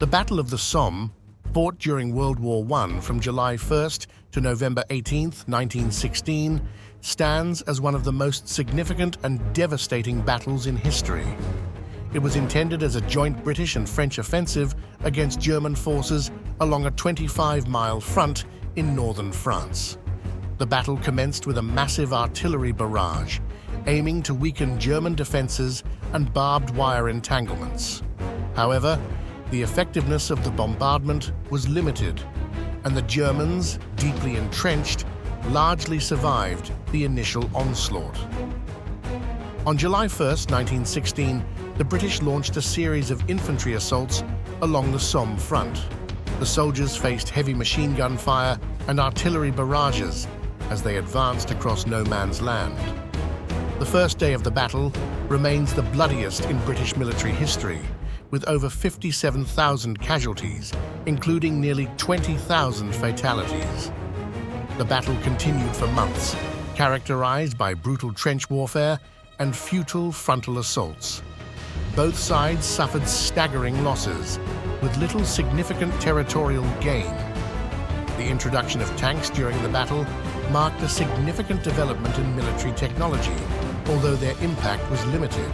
The Battle of the Somme, fought during World War I from July 1st to November 18th, 1916, stands as one of the most significant and devastating battles in history. It was intended as a joint British and French offensive against German forces along a 25-mile front in northern France. The battle commenced with a massive artillery barrage, aiming to weaken German defenses and barbed wire entanglements. However, the effectiveness of the bombardment was limited, and the Germans, deeply entrenched, largely survived the initial onslaught. On July 1st, 1916, the British launched a series of infantry assaults along the Somme front. The soldiers faced heavy machine gun fire and artillery barrages as they advanced across no man's land. The first day of the battle remains the bloodiest in British military history, with over 57,000 casualties, including nearly 20,000 fatalities. The battle continued for months, characterized by brutal trench warfare and futile frontal assaults. Both sides suffered staggering losses, with little significant territorial gain. The introduction of tanks during the battle marked a significant development in military technology, although their impact was limited.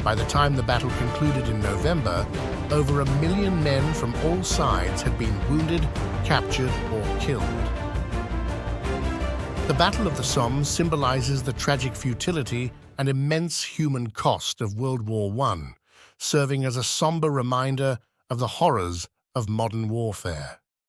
By the time the battle concluded in November, over 1 million men from all sides had been wounded, captured, or killed. The Battle of the Somme symbolizes the tragic futility and immense human cost of World War I, serving as a somber reminder of the horrors of modern warfare.